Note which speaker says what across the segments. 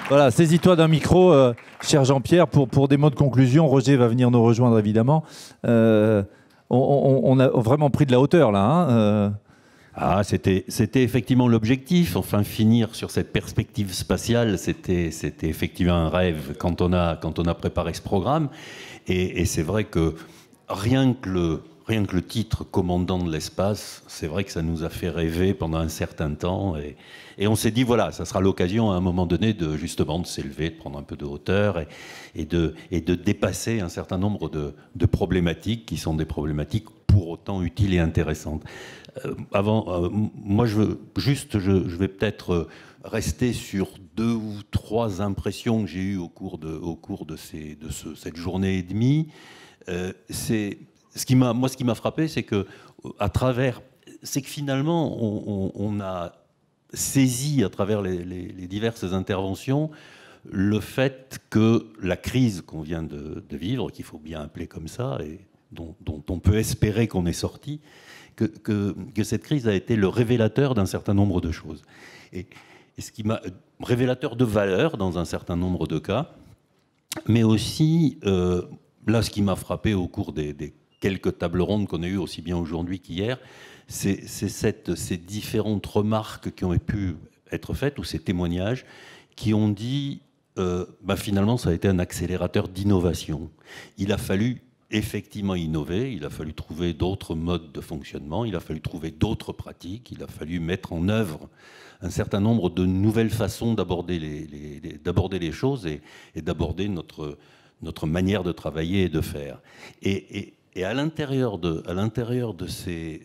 Speaker 1: Voilà, saisis-toi d'un micro, cher Jean-Pierre, pour des mots de conclusion. Roger va venir nous rejoindre, évidemment. On a vraiment pris de la hauteur, là. Hein,
Speaker 2: Ah, c'était effectivement l'objectif. Enfin, finir sur cette perspective spatiale, c'était effectivement un rêve quand on a préparé ce programme. Et c'est vrai que rien que le titre commandant de l'espace, c'est vrai que ça nous a fait rêver pendant un certain temps. Et on s'est dit, voilà, ça sera l'occasion à un moment donné de justement de s'élever, de prendre un peu de hauteur et de dépasser un certain nombre de problématiques qui sont des problématiques pour autant utiles et intéressantes. Moi, je vais peut-être rester sur 2 ou 3 impressions que j'ai eues au cours de cette journée et demie. Ce qui m'a frappé, c'est que finalement, on a saisi à travers les diverses interventions le fait que la crise qu'on vient de vivre, qu'il faut bien appeler comme ça, et dont on peut espérer qu'on est sorti, que cette crise a été le révélateur d'un certain nombre de choses. Et ce qui m'a révélateur de valeur dans un certain nombre de cas, mais aussi, là, ce qui m'a frappé au cours des quelques tables rondes qu'on a eues aussi bien aujourd'hui qu'hier, c'est ces différentes remarques qui ont pu être faites, ou ces témoignages qui ont dit finalement ça a été un accélérateur d'innovation. Il a fallu effectivement innover, il a fallu trouver d'autres modes de fonctionnement, il a fallu trouver d'autres pratiques, il a fallu mettre en œuvre un certain nombre de nouvelles façons d'aborder les choses et d'aborder notre manière de travailler et de faire. Et à l'intérieur de ces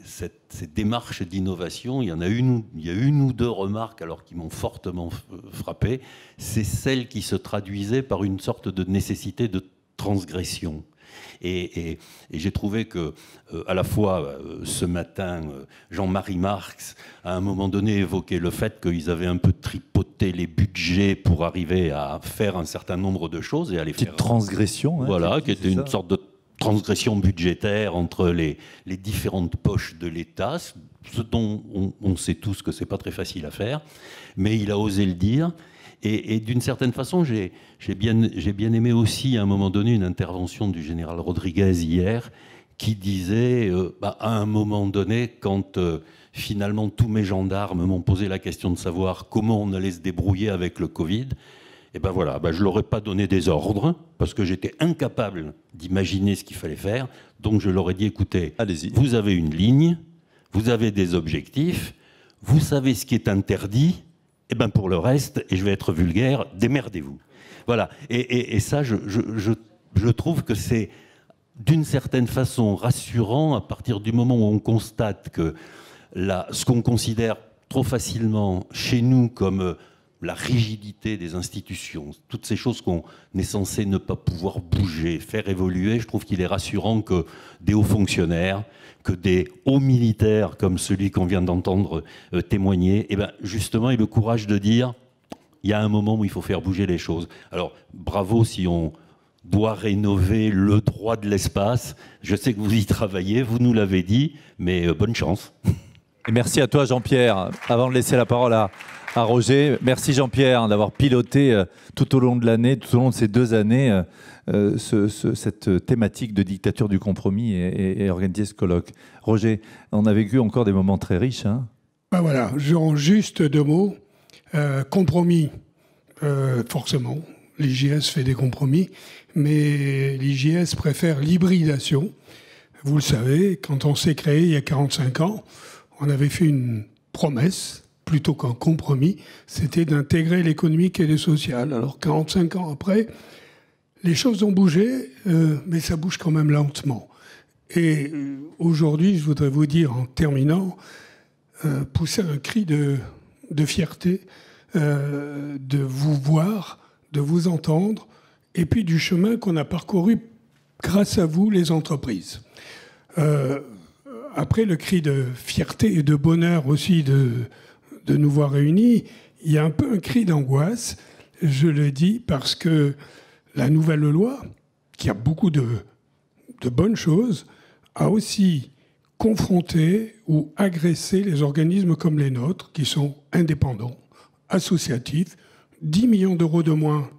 Speaker 2: démarches d'innovation, il y a une ou deux remarques alors qui m'ont fortement frappé. C'est celles qui se traduisaient par une sorte de nécessité de transgression. Et j'ai trouvé que, à la fois, ce matin, Jean-Marie Marx, à un moment donné, évoquait le fait qu'ils avaient un peu tripoté les budgets pour arriver à faire un certain nombre de choses et à les faire...
Speaker 1: Petite transgression.
Speaker 2: Voilà, qui était une sorte de transgression budgétaire entre les différentes poches de l'État, ce dont on sait tous que c'est pas très facile à faire, mais il a osé le dire. Et d'une certaine façon, j'ai bien aimé aussi à un moment donné une intervention du général Rodriguez hier qui disait, à un moment donné, quand finalement tous mes gendarmes m'ont posé la question de savoir comment on allait se débrouiller avec le Covid, et je leur ai pas donné des ordres parce que j'étais incapable d'imaginer ce qu'il fallait faire. Donc je leur ai dit, écoutez, allez-y. Vous avez une ligne, vous avez des objectifs, vous savez ce qui est interdit. Et pour le reste, et je vais être vulgaire, démerdez-vous. Voilà. Et ça, je trouve que c'est d'une certaine façon rassurant à partir du moment où on constate que ce qu'on considère trop facilement chez nous comme la rigidité des institutions, toutes ces choses qu'on est censé ne pas pouvoir bouger, faire évoluer, je trouve qu'il est rassurant que des hauts fonctionnaires, que des hauts militaires comme celui qu'on vient d'entendre témoigner, justement, aient le courage de dire il y a un moment où il faut faire bouger les choses. Alors, bravo si on doit rénover le droit de l'espace. Je sais que vous y travaillez, vous nous l'avez dit, mais bonne chance.
Speaker 1: Et merci à toi, Jean-Pierre. Avant de laisser la parole à Roger, merci Jean-Pierre d'avoir piloté tout au long de l'année, tout au long de ces 2 années, cette thématique de dictature du compromis et organisé ce colloque. Roger, on a vécu encore des moments très riches. Hein.
Speaker 3: Voilà, juste 2 mots. Compromis, forcément, l'IJS fait des compromis, mais l'IJS préfère l'hybridation. Vous le savez, quand on s'est créé il y a 45 ans, on avait fait une promesse, plutôt qu'un compromis, c'était d'intégrer l'économique et le social. Alors 45 ans après, les choses ont bougé, mais ça bouge quand même lentement. Et aujourd'hui, je voudrais vous dire, en terminant, pousser un cri de fierté, de vous voir, de vous entendre, et puis du chemin qu'on a parcouru grâce à vous, les entreprises. Après le cri de fierté et de bonheur aussi de nous voir réunis, il y a un peu un cri d'angoisse, je le dis, parce que la nouvelle loi, qui a beaucoup de bonnes choses, a aussi confronté ou agressé les organismes comme les nôtres, qui sont indépendants, associatifs, 10 millions d'euros de moins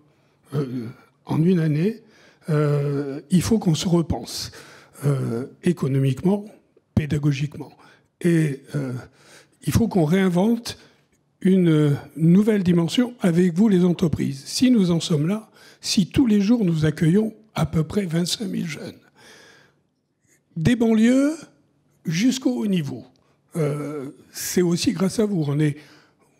Speaker 3: en une année, il faut qu'on se repense économiquement, pédagogiquement. Et il faut qu'on réinvente une nouvelle dimension avec vous, les entreprises. Si nous en sommes là, si tous les jours nous accueillons à peu près 25 000 jeunes, des banlieues jusqu'au haut niveau, c'est aussi grâce à vous.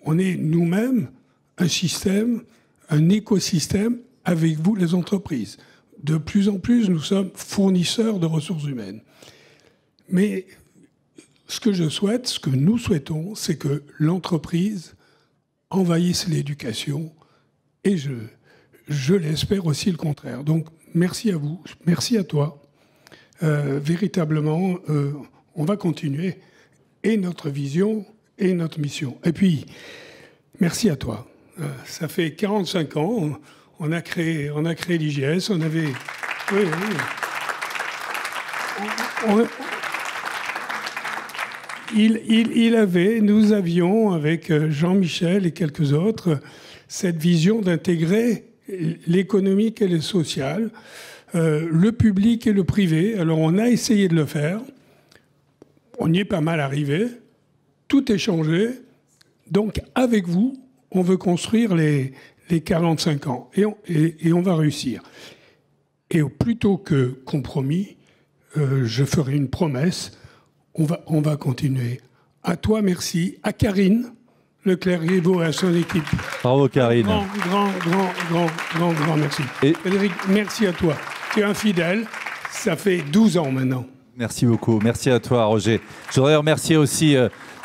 Speaker 3: On est nous-mêmes un système, un écosystème avec vous, les entreprises. De plus en plus, nous sommes fournisseurs de ressources humaines. Mais ce que je souhaite, ce que nous souhaitons, c'est que l'entreprise envahisse l'éducation et je l'espère aussi le contraire. Donc, merci à vous, merci à toi. Véritablement, on va continuer et notre vision et notre mission. Et puis, merci à toi. Ça fait 45 ans, on a créé l'IGS, on avait... Oui. Nous avions, avec Jean-Michel et quelques autres, cette vision d'intégrer l'économique et le social, le public et le privé. Alors on a essayé de le faire, on y est pas mal arrivé, tout est changé. Donc avec vous, on veut construire les 45 ans et on va réussir. Et plutôt que compromis, je ferai une promesse. On va continuer. À toi, merci. À Karine Leclerc-Guévaux et à son équipe.
Speaker 1: Bravo, Karine.
Speaker 3: Grand merci. Et Frédéric, merci à toi. Tu es un fidèle. Ça fait 12 ans maintenant.
Speaker 1: Merci beaucoup. Merci à toi, Roger. Je voudrais remercier aussi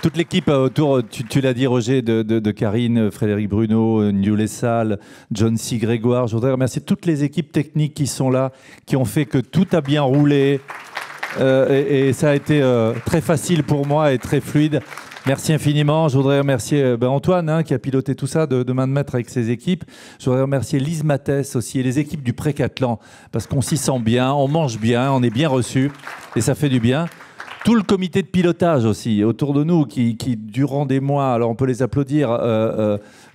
Speaker 1: toute l'équipe autour, tu l'as dit, Roger, de Karine, Frédéric Bruno, Newley Sall, John C. Grégoire. Je voudrais remercier toutes les équipes techniques qui sont là, qui ont fait que tout a bien roulé. Et ça a été très facile pour moi et très fluide. Merci infiniment. Je voudrais remercier Antoine qui a piloté tout ça de main de maître avec ses équipes. Je voudrais remercier Lise Mathès aussi et les équipes du Pré-Catlan parce qu'on s'y sent bien, on mange bien, on est bien reçus et ça fait du bien. Tout le comité de pilotage aussi autour de nous qui durant des mois, alors on peut les applaudir,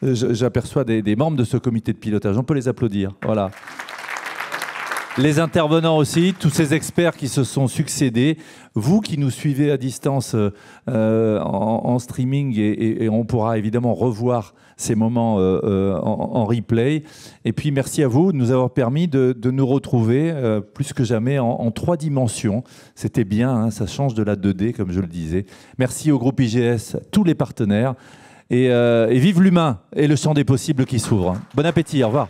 Speaker 1: j'aperçois des membres de ce comité de pilotage, on peut les applaudir, voilà. Les intervenants aussi, tous ces experts qui se sont succédés, vous qui nous suivez à distance en streaming et on pourra évidemment revoir ces moments en replay. Et puis merci à vous de nous avoir permis de nous retrouver plus que jamais en 3 dimensions. C'était bien, hein, ça change de la 2D comme je le disais. Merci au groupe IGS, tous les partenaires et vive l'humain et le champ des possibles qui s'ouvre. Bon appétit, au revoir.